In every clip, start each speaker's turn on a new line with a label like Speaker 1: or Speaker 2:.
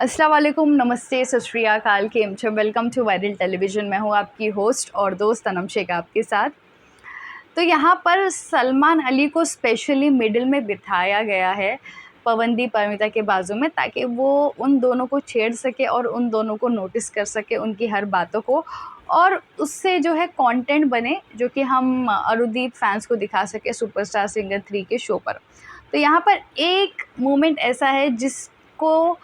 Speaker 1: अस्सलाम वालेकुम, नमस्ते, सत श्री अकाल, केम छो। Welcome to viral television. मैं हूँ आपकी होस्ट और दोस्त अनम शेख आपके साथ। तो यहाँ पर सलमान अली को स्पेशली मिडिल में बिठाया गया है पवनदीप अरुणिता के बाजू में, ताकि वो उन दोनों को छेड़ सके और उन दोनों को नोटिस कर सके, उनकी हर बातों को, और उससे जो है कंटेंट बने जो कि हम अरुदीप फैंस को दिखा सके सुपरस्टार सिंगर 3 के शो पर। तो यहाँ पर एक मोमेंट ऐसा है जिसको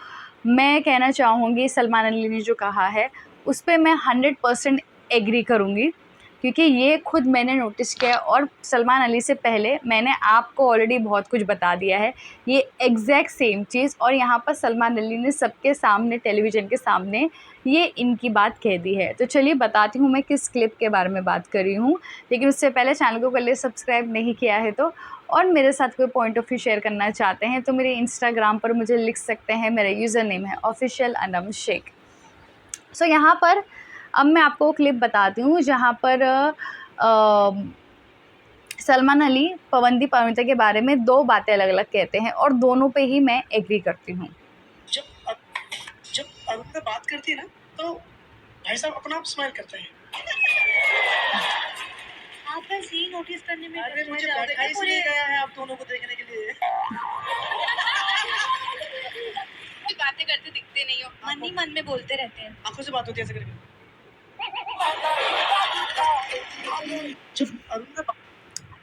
Speaker 1: मैं कहना चाहूँगी, सलमान अली ने जो कहा है उस पे मैं 100% एग्री करूँगी, क्योंकि ये खुद मैंने नोटिस किया है और सलमान अली से पहले मैंने आपको ऑलरेडी बहुत कुछ बता दिया है ये एग्जैक्ट सेम चीज़। और यहाँ पर सलमान अली ने सबके सामने, टेलीविज़न के सामने, ये इनकी बात कह दी है। तो चलिए बताती हूँ मैं किस क्लिप के बारे में बात कर रही हूँ, लेकिन उससे पहले चैनल को कर लिए सब्सक्राइब नहीं किया है तो, और मेरे साथ कोई पॉइंट ऑफ व्यू शेयर करना चाहते हैं तो मेरे इंस्टाग्राम पर मुझे लिख सकते हैं। मेरा यूज़र नेम है ऑफिशियल अनम शेख। सो यहाँ पर अब मैं आपको क्लिप बताती हूँ जहाँ पर सलमान अली पवनदीप अरुणिता के बारे में दो बातें अलग अलग कहते हैं और दोनों पे ही मैं एग्री करती हूँ।
Speaker 2: जब अरुणिता बात करती है ना तो भाई साहब अपना आप स्माइल करते हैं।
Speaker 3: आप बस यही नोटिस करने में
Speaker 2: अरे मुझे बैठा इसलिए गया है आप दोनों को देखने के लिए।
Speaker 3: बातें करते दिखते नहीं हो, मन ही मन में बोलते रहते हैं।
Speaker 2: आंखों से बात होती है ऐसे करके। जब अरुणिता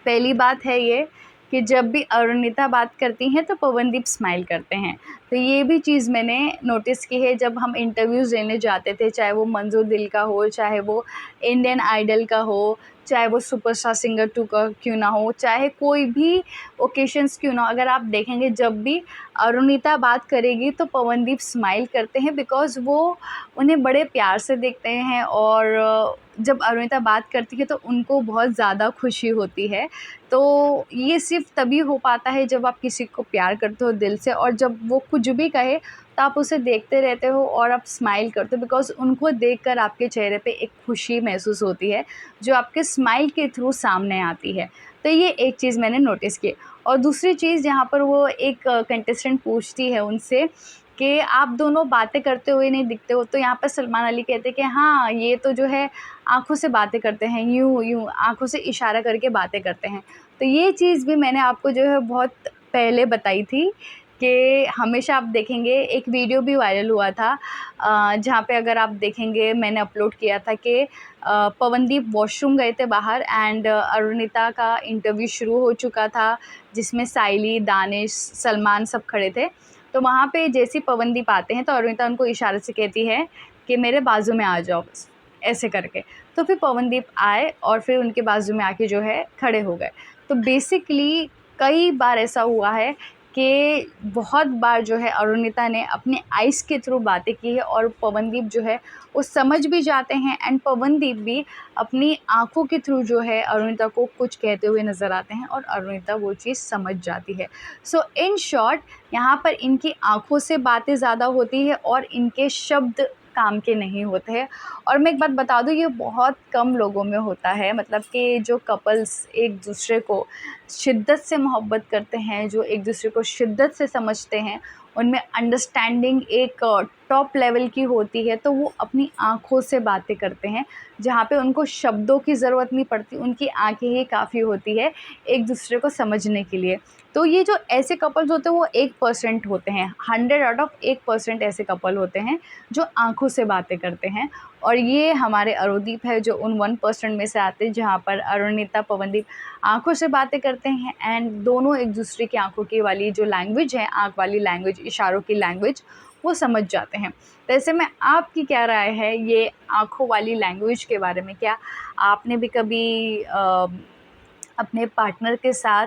Speaker 1: पहली बात है ये कि जब भी अरुणिता बात करती हैं तो पवनदीप स्माइल करते हैं। तो ये भी चीज़ मैंने नोटिस की है जब हम इंटरव्यूज़ लेने जाते थे, चाहे वो मंजूर दिल का हो, चाहे वो इंडियन आइडल का हो, चाहे वो सुपरस्टार सिंगर 2 का क्यों ना हो, चाहे कोई भी ओकेशंस क्यों ना हो, अगर आप देखेंगे जब भी अरुणिता बात करेगी तो पवनदीप स्माइल करते हैं, बिकॉज़ वो उन्हें बड़े प्यार से देखते हैं। और जब अरुणिता बात करती है तो उनको बहुत ज़्यादा खुशी होती है। तो ये सिर्फ़ तभी हो पाता है जब आप किसी को प्यार करते हो दिल से, और जब वो कुछ भी कहे तो आप उसे देखते रहते हो और आप स्माइल करते हो, बिकॉज़ उनको देखकर आपके चेहरे पे एक खुशी महसूस होती है जो आपके स्माइल के थ्रू सामने आती है। तो ये एक चीज़ मैंने नोटिस की। और दूसरी चीज़, यहाँ पर वो एक कंटेस्टेंट पूछती है उनसे कि आप दोनों बातें करते हुए नहीं दिखते हो, तो यहाँ पर सलमान अली कहते हैं कि हाँ, ये तो जो है आँखों से बातें करते हैं, यूँ आँखों से इशारा करके बातें करते हैं। तो ये चीज़ भी मैंने आपको जो है बहुत पहले बताई थी कि हमेशा आप देखेंगे, एक वीडियो भी वायरल हुआ था जहाँ पे अगर आप देखेंगे मैंने अपलोड किया था कि पवनदीप वॉशरूम गए थे बाहर एंड अरुणिता का इंटरव्यू शुरू हो चुका था, जिसमें साइली, दानिश, सलमान सब खड़े थे। तो वहाँ पे जैसे ही पवनदीप आते हैं तो अरुणिता उनको इशारे से कहती है कि मेरे बाजू में आ जाओ बस, ऐसे करके। तो फिर पवनदीप आए और फिर उनके बाजू में आके जो है खड़े हो गए। तो बेसिकली कई बार ऐसा हुआ है कि बहुत बार जो है अरुणिता ने अपने आइज़ के थ्रू बातें की है और पवनदीप जो है वो समझ भी जाते हैं, एंड पवनदीप भी अपनी आँखों के थ्रू जो है अरुणिता को कुछ कहते हुए नज़र आते हैं और अरुणिता वो चीज़ समझ जाती है। सो इन शॉर्ट, यहाँ पर इनकी आँखों से बातें ज़्यादा होती है और इनके शब्द काम के नहीं होते हैं। और मैं एक बात बता दूँ, ये बहुत कम लोगों में होता है, मतलब कि जो कपल्स एक दूसरे को शिद्दत से मोहब्बत करते हैं, जो एक दूसरे को शिद्दत से समझते हैं, उनमें अंडरस्टैंडिंग एक टॉप लेवल की होती है, तो वो अपनी आँखों से बातें करते हैं, जहाँ पे उनको शब्दों की ज़रूरत नहीं पड़ती, उनकी आँखें ही काफ़ी होती है एक दूसरे को समझने के लिए। तो ये जो ऐसे कपल्स होते हैं वो 1% होते हैं, 100 आउट ऑफ 1% ऐसे कपल होते हैं जो आँखों से बातें करते हैं। और ये हमारे अरुदीप है जो उन 1% में से आते हैं, जहाँ पर अरुणिता, पवनदीप आँखों से बातें करते हैं एंड दोनों एक दूसरे की आँखों की वाली जो लैंग्वेज है, आँख वाली लैंग्वेज, इशारों की लैंग्वेज, वो समझ जाते हैं। तो ऐसे में आपकी क्या राय है ये आँखों वाली लैंग्वेज के बारे में? क्या आपने भी कभी अपने पार्टनर के साथ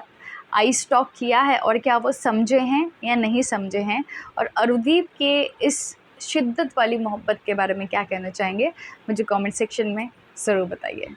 Speaker 1: आइस टॉक किया है और क्या वो समझे हैं या नहीं समझे हैं? और अरुदीप के इस शिद्दत वाली मोहब्बत के बारे में क्या कहना चाहेंगे? मुझे कमेंट सेक्शन में ज़रूर बताइए।